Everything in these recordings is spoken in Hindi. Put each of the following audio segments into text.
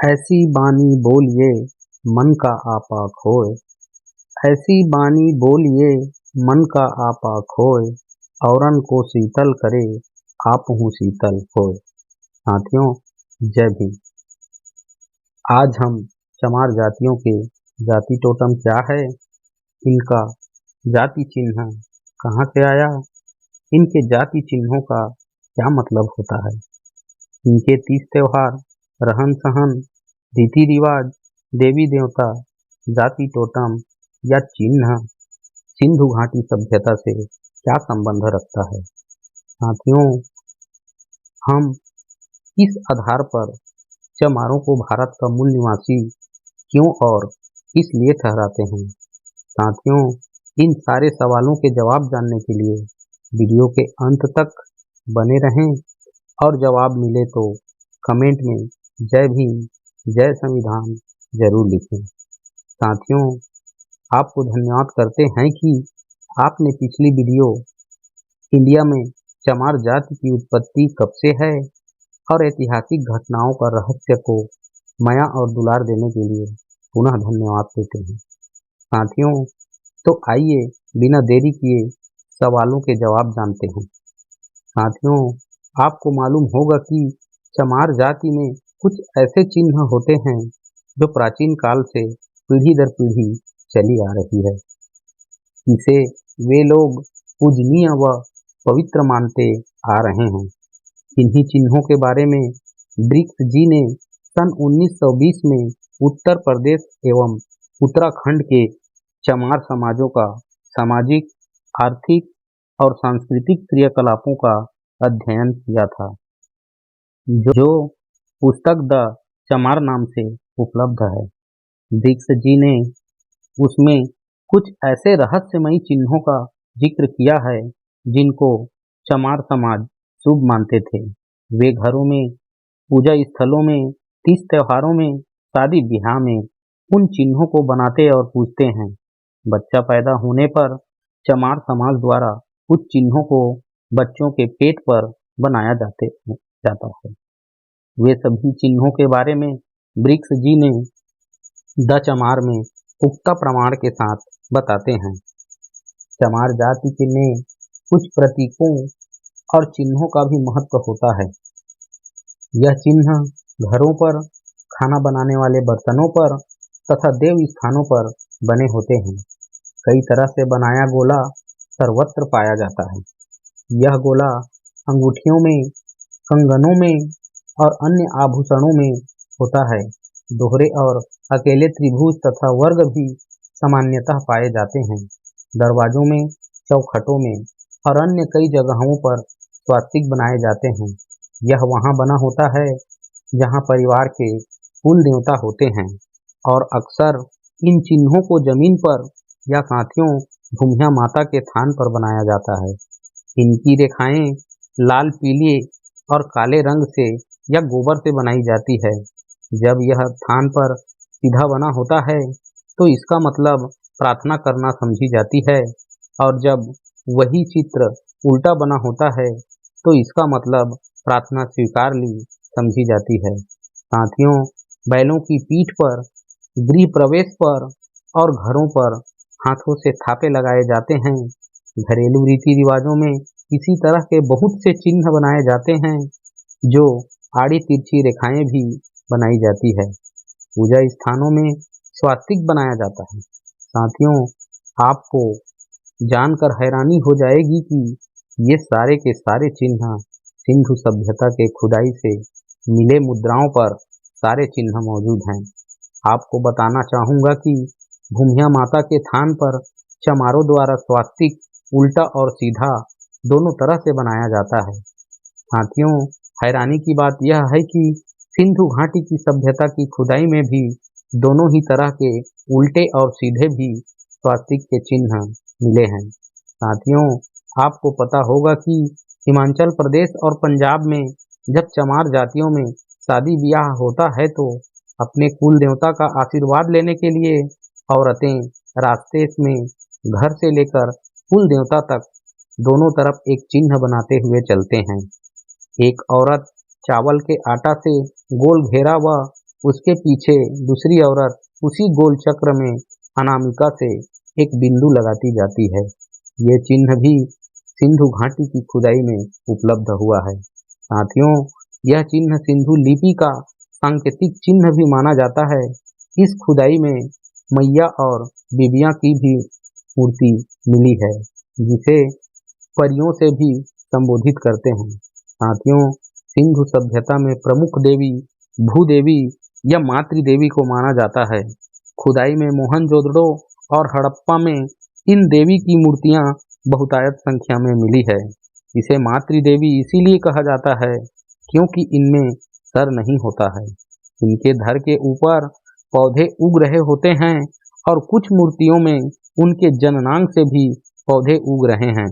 ऐसी बानी बोलिए मन का आपा खोए। ऐसी बानी बोलिए मन का आपा खोए। औरन को शीतल करे आप हूँ शीतल होए। साथियों, जय भीम। आज हम चमार जातियों के जाति टोटम क्या है, इनका जाति चिन्ह कहाँ से आया, इनके जाति चिन्हों का क्या मतलब होता है, इनके तीज त्योहार, रहन सहन, रीति रिवाज, देवी देवता, जाति टोटम या चिन्ह सिंधु घाटी सभ्यता से क्या संबंध रखता है। साथियों, हम इस आधार पर चमारों को भारत का मूल निवासी क्यों और किस लिए ठहराते हैं। साथियों, इन सारे सवालों के जवाब जानने के लिए वीडियो के अंत तक बने रहें और जवाब मिले तो कमेंट में जय भीम, जय संविधान जरूर लिखें। साथियों, आपको धन्यवाद करते हैं कि आपने पिछली वीडियो इंडिया में चमार जाति की उत्पत्ति कब से है और ऐतिहासिक घटनाओं का रहस्य को माया और दुलार देने के लिए पुनः धन्यवाद देते हैं। साथियों, तो आइए बिना देरी किए सवालों के जवाब जानते हैं। साथियों, आपको मालूम होगा कि चमार जाति में कुछ ऐसे चिन्ह होते हैं जो प्राचीन काल से पीढ़ी दर पीढ़ी चली आ रही है। इसे वे लोग पूजनीय व पवित्र मानते आ रहे हैं। इन्हीं चिन्हों के बारे में ब्रिक्स जी ने सन 1920 में उत्तर प्रदेश एवं उत्तराखंड के चमार समाजों का सामाजिक, आर्थिक और सांस्कृतिक क्रियाकलापों का अध्ययन किया था, जो पुस्तक द चमार नाम से उपलब्ध है। ब्रिक्स जी ने उसमें कुछ ऐसे रहस्यमयी चिन्हों का जिक्र किया है जिनको चमार समाज शुभ मानते थे। वे घरों में, पूजा स्थलों में, तीज त्योहारों में, शादी ब्याह में उन चिन्हों को बनाते और पूजते हैं। बच्चा पैदा होने पर चमार समाज द्वारा उस चिन्हों को बच्चों के पेट पर बनाया जाता है। वे सभी चिन्हों के बारे में ब्रिक्स जी ने द चमार में पुख्ता प्रमाण के साथ बताते हैं। चमार जाति के में कुछ प्रतीकों और चिन्हों का भी महत्व होता है। यह चिन्ह घरों पर, खाना बनाने वाले बर्तनों पर तथा देव स्थानों पर बने होते हैं। कई तरह से बनाया गोला सर्वत्र पाया जाता है। यह गोला अंगूठियों में, कंगनों में और अन्य आभूषणों में होता है। दोहरे और अकेले त्रिभुज तथा वर्ग भी सामान्यतः पाए जाते हैं। दरवाजों में, चौखटों में और अन्य कई जगहों पर स्वास्तिक बनाए जाते हैं। यह वहाँ बना होता है जहाँ परिवार के कुल देवता होते हैं और अक्सर इन चिन्हों को जमीन पर या साथियों भूमिया माता के थान पर बनाया जाता है। इनकी रेखाएं लाल, पीले और काले रंग से या गोबर से बनाई जाती है। जब यह थान पर सीधा बना होता है तो इसका मतलब प्रार्थना करना समझी जाती है और जब वही चित्र उल्टा बना होता है तो इसका मतलब प्रार्थना स्वीकार ली समझी जाती है। साथियों, बैलों की पीठ पर, गृह प्रवेश पर और घरों पर हाथों से थापे लगाए जाते हैं। घरेलू रीति रिवाजों में इसी तरह के बहुत से चिन्ह बनाए जाते हैं, जो आड़ी तिरछी रेखाएं भी बनाई जाती है। पूजा स्थानों में स्वास्तिक बनाया जाता है। साथियों, आपको जानकर हैरानी हो जाएगी कि ये सारे के सारे चिन्ह सिंधु सभ्यता के खुदाई से मिले मुद्राओं पर सारे चिन्ह मौजूद हैं। आपको बताना चाहूँगा कि भूमिया माता के थान पर चमारों द्वारा स्वास्तिक उल्टा और सीधा दोनों तरह से बनाया जाता है। साथियों, हैरानी की बात यह है कि सिंधु घाटी की सभ्यता की खुदाई में भी दोनों ही तरह के उल्टे और सीधे भी स्वास्तिक के चिन्ह मिले हैं। साथियों, आपको पता होगा कि हिमाचल प्रदेश और पंजाब में जब चमार जातियों में शादी ब्याह होता है तो अपने कुल देवता का आशीर्वाद लेने के लिए औरतें रास्ते में घर से लेकर कुल देवता तक दोनों तरफ एक चिन्ह बनाते हुए चलते हैं। एक औरत चावल के आटा से गोल घेरा व उसके पीछे दूसरी औरत उसी गोल चक्र में अनामिका से एक बिंदु लगाती जाती है। ये चिन्ह भी सिंधु घाटी की खुदाई में उपलब्ध हुआ है। साथियों, यह चिन्ह सिंधु लिपि का सांकेतिक चिन्ह भी माना जाता है। इस खुदाई में मैया और बीबियां की भी मूर्ति मिली है, जिसे परियों से भी संबोधित करते हैं। साथियों, सिंधु सभ्यता में प्रमुख देवी भूदेवी या मातृदेवी को माना जाता है। खुदाई में मोहनजोदड़ो और हड़प्पा में इन देवी की मूर्तियां बहुतायत संख्या में मिली है। इसे मातृदेवी इसीलिए कहा जाता है क्योंकि इनमें सर नहीं होता है। इनके धड़ के ऊपर पौधे उग रहे होते हैं और कुछ मूर्तियों में उनके जननांग से भी पौधे उग रहे हैं।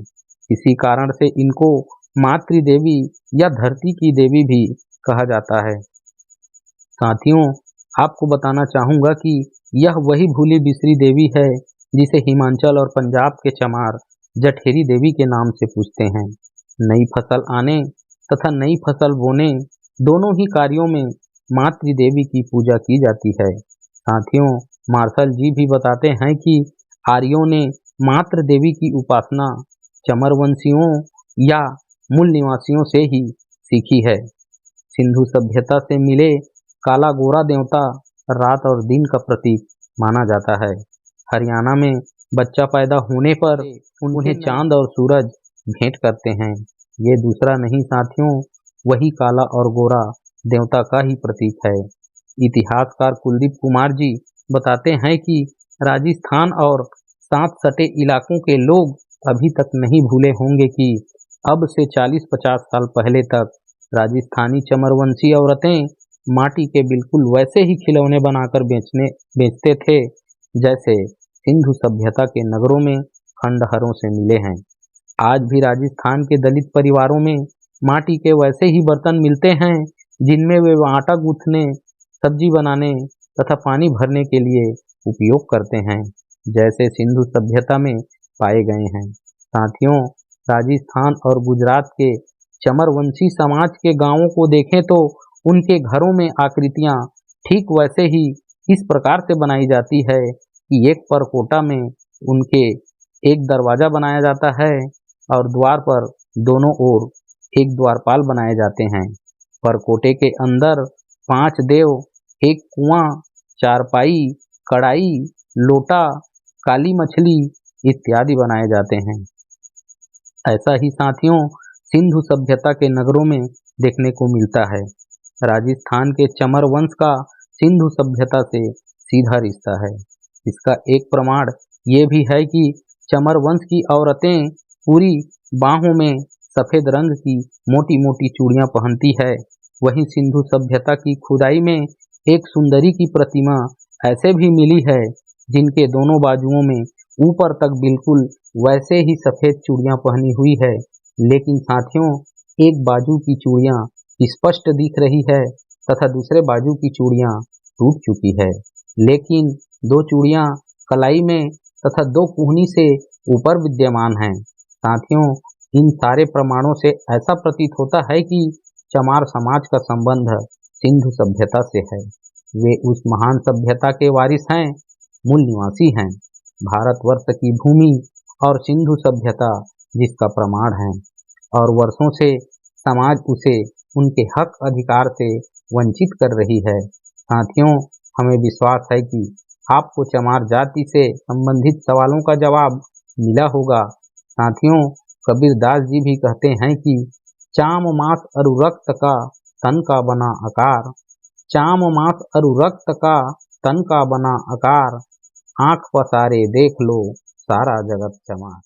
इसी कारण से इनको मातृदेवी या धरती की देवी भी कहा जाता है। साथियों, आपको बताना चाहूँगा कि यह वही भूली बिसरी देवी है जिसे हिमाचल और पंजाब के चमार जठेरी देवी के नाम से पूजते हैं। नई फसल आने तथा नई फसल बोने दोनों ही कार्यों में मातृदेवी की पूजा की जाती है। साथियों, मार्शल जी भी बताते हैं कि आर्यों ने मातृ देवी की उपासना चमरवंशियों या मूल निवासियों से ही सीखी है। सिंधु सभ्यता से मिले काला गोरा देवता रात और दिन का प्रतीक माना जाता है। हरियाणा में बच्चा पैदा होने पर उन्हें चांद और सूरज भेंट करते हैं। ये दूसरा नहीं साथियों, वही काला और गोरा देवता का ही प्रतीक है। इतिहासकार कुलदीप कुमार जी बताते हैं कि राजस्थान और साथ सटे इलाकों के लोग अभी तक नहीं भूले होंगे कि अब से 40-50 साल पहले तक राजस्थानी चमरवंशी औरतें माटी के बिल्कुल वैसे ही खिलौने बनाकर बेचते थे जैसे सिंधु सभ्यता के नगरों में खंडहरों से मिले हैं। आज भी राजस्थान के दलित परिवारों में माटी के वैसे ही बर्तन मिलते हैं जिनमें वे आटा गूंथने, सब्जी बनाने तथा पानी भरने के लिए उपयोग करते हैं, जैसे सिंधु सभ्यता में पाए गए हैं। साथियों, राजस्थान और गुजरात के चमरवंशी समाज के गांवों को देखें तो उनके घरों में आकृतियां ठीक वैसे ही इस प्रकार से बनाई जाती है कि एक परकोटा में उनके एक दरवाजा बनाया जाता है और द्वार पर दोनों ओर एक द्वारपाल बनाए जाते हैं। परकोटे के अंदर 5 देव, एक कुआं, चारपाई, कढ़ाई, लोटा, काली मछली इत्यादि बनाए जाते हैं। ऐसा ही साथियों सिंधु सभ्यता के नगरों में देखने को मिलता है। राजस्थान के चमर वंश का सिंधु सभ्यता से सीधा रिश्ता है। इसका एक प्रमाण ये भी है कि चमर वंश की औरतें पूरी बाहों में सफेद रंग की मोटी मोटी चूड़ियां पहनती है। वहीं सिंधु सभ्यता की खुदाई में एक सुंदरी की प्रतिमा ऐसे भी मिली है जिनके दोनों बाजुओं में ऊपर तक बिल्कुल वैसे ही सफेद चूड़ियां पहनी हुई है, लेकिन साथियों एक बाजू की चूड़ियां स्पष्ट दिख रही है तथा दूसरे बाजू की चूड़ियां टूट चुकी है, लेकिन 2 चूड़ियां कलाई में तथा 2 कुहनी से ऊपर विद्यमान हैं। साथियों, इन सारे प्रमाणों से ऐसा प्रतीत होता है कि चमार समाज का संबंध सिंधु सभ्यता से है। वे उस महान सभ्यता के वारिस हैं, मूल निवासी हैं। भारतवर्ष की भूमि और सिंधु सभ्यता जिसका प्रमाण है, और वर्षों से समाज उसे उनके हक अधिकार से वंचित कर रही है। साथियों, हमें विश्वास है कि आपको चमार जाति से संबंधित सवालों का जवाब मिला होगा। साथियों, कबीरदास जी भी कहते हैं कि चाम मास अरु रक्त का तन का बना आकार, चाम मास अरु रक्त का तन का बना आकार, आंख पसारे देख लो सारा जगत चमार।